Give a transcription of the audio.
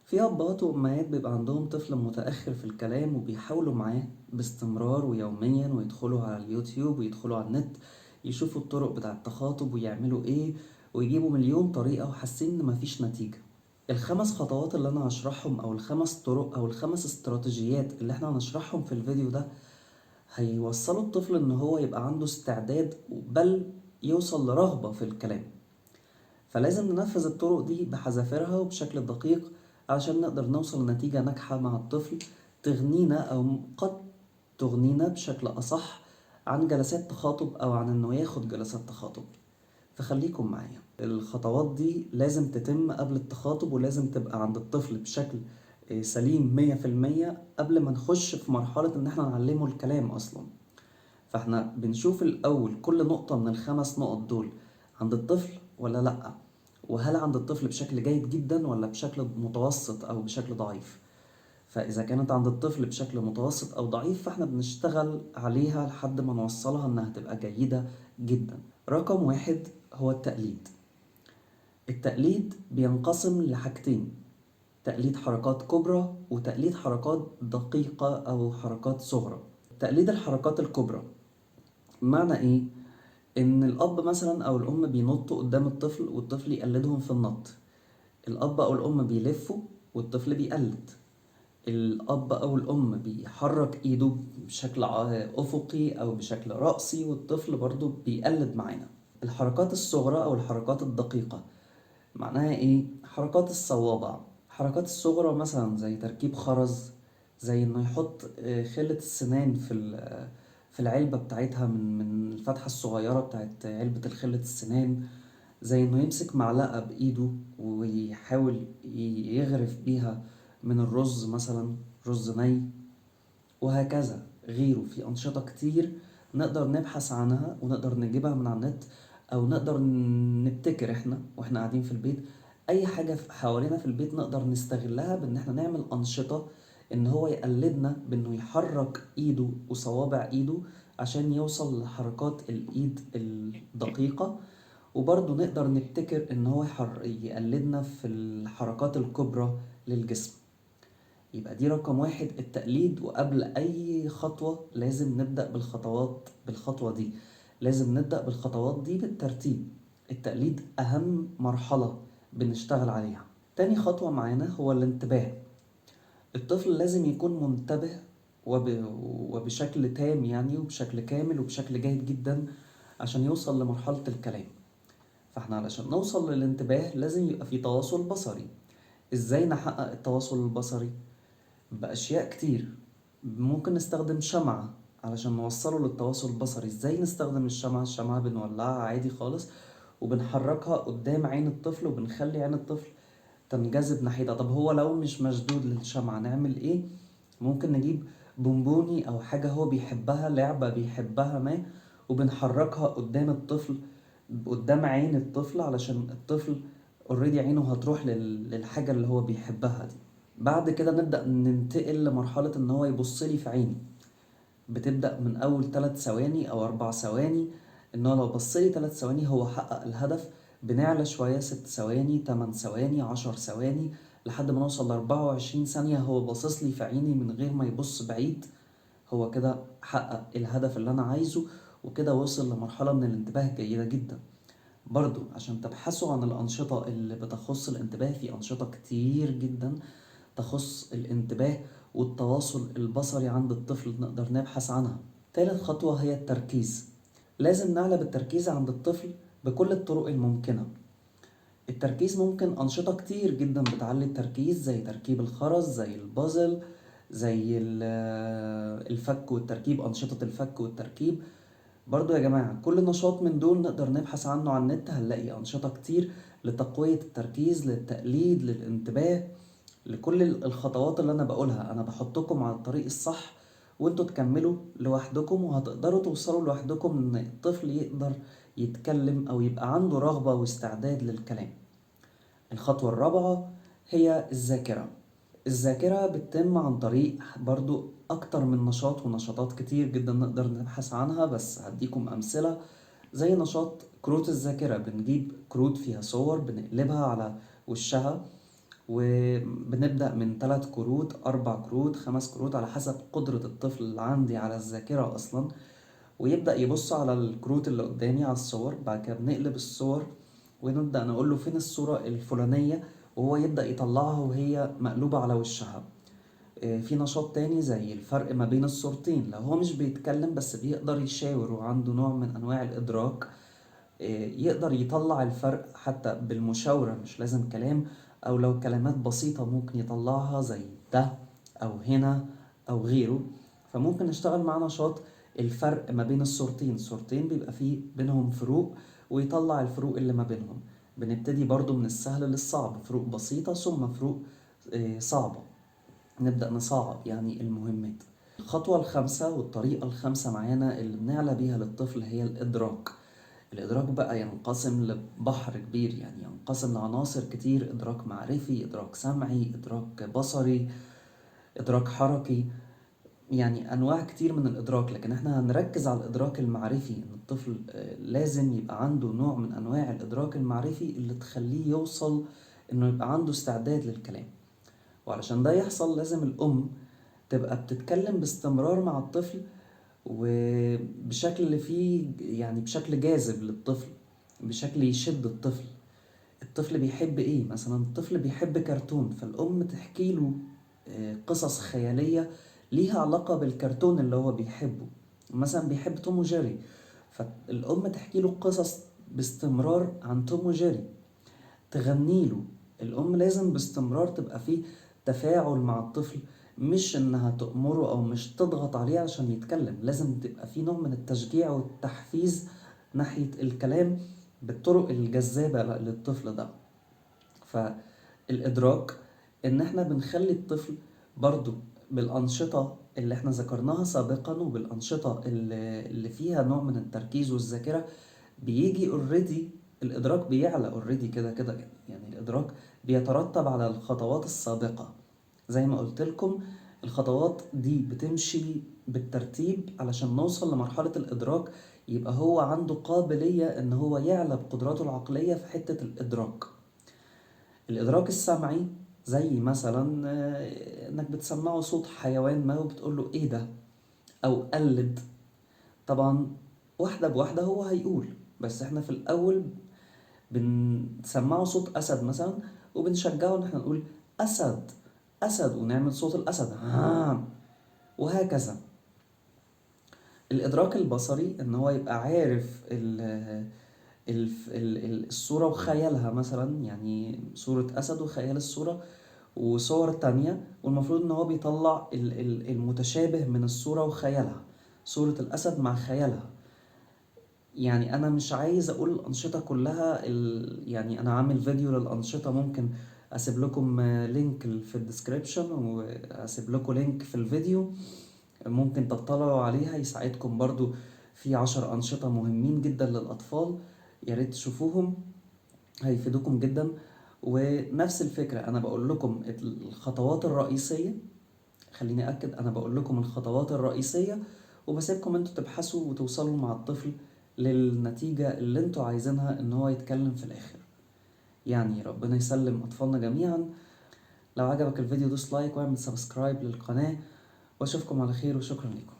في أبهات وأمهات بيبقى عندهم طفل متأخر في الكلام وبيحاولوا معاه باستمرار ويوميا، ويدخلوا على اليوتيوب ويدخلوا على النت يشوفوا الطرق بتاع التخاطب ويعملوا ايه، ويجيبوا مليون طريقة وحاسين ان مفيش نتيجة. الخمس خطوات اللي انا هشرحهم او الخمس طرق او الخمس استراتيجيات اللي احنا هنشرحهم في الفيديو ده هيوصلوا الطفل ان هو يبقى عنده استعداد، بل يوصل لرغبة في الكلام. فلازم ننفذ الطرق دي بحذافيرها وبشكل دقيق علشان نقدر نوصل لنتيجة ناجحة مع الطفل تغنينا أو قد تغنينا بشكل أصح عن جلسات تخاطب أو عن إنه ياخد جلسات تخاطب. فخليكم معايا، الخطوات دي لازم تتم قبل التخاطب ولازم تبقى عند الطفل بشكل سليم 100% قبل ما نخش في مرحلة إن احنا نعلمه الكلام أصلا. فاحنا بنشوف الأول كل نقطة من الخمس نقط دول عند الطفل ولا لأ، وهل عند الطفل بشكل جيد جدا ولا بشكل متوسط أو بشكل ضعيف. فإذا كانت عند الطفل بشكل متوسط أو ضعيف فاحنا بنشتغل عليها لحد ما نوصلها إنها تبقى جيدة جدا. رقم واحد هو التقليد. التقليد بينقسم لحاجتين: تقليد حركات كبرى وتقليد حركات دقيقة أو حركات صغرى. تقليد الحركات الكبرى معنى إيه؟ إن الأب مثلا أو الأم بينطوا قدام الطفل والطفل يقلدهم في النط. الأب أو الأم بيلفوا والطفل بيقلد. الأب أو الأم بيحرك إيده بشكل أفقي أو بشكل رأسي والطفل برضو بيقلد معانا. الحركات الصغرى أو الحركات الدقيقة معناها إيه؟ حركات الصوابع. حركات الصغرى مثلا زي تركيب خرز، زي إنه يحط خلة السنان في العلبة بتاعتها من الفتحة الصغيرة بتاعت علبة الخلة السنان، زي إنه يمسك معلقة بإيده ويحاول يغرف بيها من الرز مثلا، رز ني، وهكذا. غيره في أنشطة كتير نقدر نبحث عنها ونقدر نجيبها من على النت، أو نقدر نبتكر إحنا قاعدين في البيت أي حاجة حوالينا في البيت نقدر نستغلها بإن إحنا نعمل أنشطة إن هو يقلدنا بإنه يحرك إيده وصوابع إيده عشان يوصل لحركات الإيد الدقيقة. وبرضه نقدر نبتكر إن هو يقلدنا في الحركات الكبرى للجسم. يبقى دي رقم واحد، التقليد. وقبل أي خطوة لازم نبدأ بالخطوة دي، لازم نبدأ بالخطوات دي بالترتيب. التقليد أهم مرحلة بنشتغل عليها. تاني خطوة معانا هو الانتباه. الطفل لازم يكون منتبه وبشكل تام يعني، وبشكل كامل وبشكل جيد جدا عشان يوصل لمرحلة الكلام. فاحنا علشان نوصل للانتباه لازم يبقى في تواصل بصري. ازاي نحقق التواصل البصري؟ بأشياء كتير. ممكن نستخدم شمعة علشان نوصله للتواصل البصري. ازاي نستخدم الشمعة؟ الشمعة بنولعها عادي خالص وبنحركها قدام عين الطفل وبنخلي عين الطفل تنجذب ناحيتها. طب هو لو مش مشدود للشمعة نعمل ايه؟ ممكن نجيب بونبوني او حاجة هو بيحبها، لعبة بيحبها ما، وبنحركها قدام الطفل، قدام عين الطفل، علشان الطفل اوريدي عينه هتروح للحاجة اللي هو بيحبها دي. بعد كده نبدأ ننتقل لمرحلة ان هو يبص لي في عيني. بتبدأ من اول 3 ثواني او 4 ثواني، ان هو لو بص لي 3 ثواني هو حقق الهدف. بنعلى شوية 6 ثواني، 8 ثواني، 10 ثواني، لحد ما نوصل ل 24 ثانية هو باصص لي في عيني من غير ما يبص بعيد. هو كده حقق الهدف اللي انا عايزه، وكده وصل لمرحلة من الانتباه جيدة جدا. برضو عشان تبحثوا عن الأنشطة اللي بتخص الانتباه، في أنشطة كتير جدا تخص الانتباه والتواصل البصري عند الطفل نقدر نبحث عنها. تالت خطوة هي التركيز. لازم نعلى بالتركيز عند الطفل بكل الطرق الممكنة. التركيز ممكن أنشطة كتير جدا بتعلي التركيز، زي تركيب الخرز، زي البازل، زي الفك والتركيب، أنشطة الفك والتركيب. برضو يا جماعة كل نشاط من دول نقدر نبحث عنه على النت، هنلاقي أنشطة كتير لتقوية التركيز، للتقليد، للانتباه، لكل الخطوات اللي أنا بقولها. أنا بحطكم على الطريق الصح وانتوا تكملوا لوحدكم، وهتقدروا توصلوا لوحدكم ان الطفل يقدر يتكلم او يبقى عنده رغبة واستعداد للكلام. الخطوة الرابعة هي الذاكرة. الذاكرة بتتم عن طريق برضو أكتر من نشاط، ونشاطات كتير جدا نقدر نبحث عنها، بس هديكم أمثلة. زي نشاط كروت الذاكرة، بنجيب كروت فيها صور بنقلبها على وشها وبنبدأ من 3 كروت، 4 كروت، 5 كروت، على حسب قدرة الطفل اللي عندي على الذاكرة أصلا. ويبدأ يبص على الكروت اللي قدامي على الصور. بعد كده بنقلب الصور ونبدأ نقول له فين الصورة الفلانية، وهو يبدأ يطلعها وهي مقلوبة على وشها. في نشاط تاني زي الفرق ما بين الصورتين، لو هو مش بيتكلم بس بيقدر يشاور وعنده نوع من أنواع الإدراك، يقدر يطلع الفرق حتى بالمشاورة، مش لازم كلام، أو لو كلمات بسيطة ممكن يطلعها زي ده أو هنا أو غيره. فممكن نشتغل مع نشاط الفرق ما بين الصورتين بيبقى فيه بينهم فروق، ويطلع الفروق اللي ما بينهم. بنبتدي برضو من السهل للصعب، فروق بسيطة ثم فروق صعبة، نبدأ نصعب يعني المهمات. الخطوة الخامسة والطريقة الخامسة معانا اللي بنعلى بيها للطفل هي الإدراك. الإدراك بقى ينقسم لبحر كبير، يعني ينقسم لعناصر كتير: إدراك معرفي، إدراك سمعي، إدراك بصري، إدراك حركي، يعني أنواع كتير من الإدراك. لكن احنا هنركز على الإدراك المعرفي، إن الطفل لازم يبقى عنده نوع من أنواع الإدراك المعرفي اللي تخليه يوصل إنه يبقى عنده استعداد للكلام. وعلشان ده يحصل لازم الأم تبقى بتتكلم باستمرار مع الطفل، وبشكل فيه يعني بشكل جاذب للطفل، بشكل يشد الطفل. الطفل بيحب ايه؟ مثلا الطفل بيحب كرتون، فالأم تحكي له قصص خيالية ليها علاقة بالكرتون اللي هو بيحبه. مثلا بيحب توم وجيري، فالأم تحكي له قصص باستمرار عن توم وجيري، تغني له. الأم لازم باستمرار تبقى فيه تفاعل مع الطفل، مش إنها تأمره أو مش تضغط عليه عشان يتكلم. لازم تبقى فيه نوع من التشجيع والتحفيز ناحية الكلام بالطرق الجذابة للطفل ده. فالإدراك إن إحنا بنخلي الطفل برضو بالأنشطة اللي إحنا ذكرناها سابقا، وبالأنشطة اللي فيها نوع من التركيز والذاكرة، بيجي اوريدي الإدراك بيعلى اوريدي كده كده. يعني الإدراك بيترتب على الخطوات السابقة. زي ما قلت لكم، الخطوات دي بتمشي بالترتيب علشان نوصل لمرحلة الإدراك، يبقى هو عنده قابلية إن هو يعلى بقدراته العقلية في حتة الإدراك. الإدراك السمعي زي مثلا إنك بتسمعه صوت حيوان ما وبتقوله إيه ده، أو قلد. طبعا واحدة بواحدة هو هيقول، بس احنا في الأول بنسمعه صوت أسد مثلا، وبنشجعه إن احنا نقول أسد، أسد، ونعمل صوت الأسد وهكذا. الإدراك البصري إن هو يبقى عارف الصورة وخيالها، مثلا يعني صورة أسد وخيال الصورة وصور تانية، والمفروض إن هو بيطلع المتشابه من الصورة وخيالها، صورة الأسد مع خيالها. يعني أنا مش عايز أقول الأنشطة كلها، يعني أنا عامل فيديو للأنشطة، ممكن أسيب لكم لينك في الديسكريبشن، وأسيب لكم لينك في الفيديو ممكن تطلعوا عليها، يساعدكم برضو. في 10 أنشطة مهمين جدا للأطفال، يا ريت تشوفوهم، هيفيدوكم جدا. ونفس الفكرة أنا بقول لكم الخطوات الرئيسية، خليني أكد، أنا بقول لكم الخطوات الرئيسية، وبسيبكم أنتوا تبحثوا وتوصلوا مع الطفل للنتيجة اللي أنتوا عايزينها إن هو يتكلم في الآخر. يعني ربنا يسلم أطفالنا جميعا. لو عجبك الفيديو دوس لايك واعمل سبسكرايب للقناة، وأشوفكم على خير، وشكرا لكم.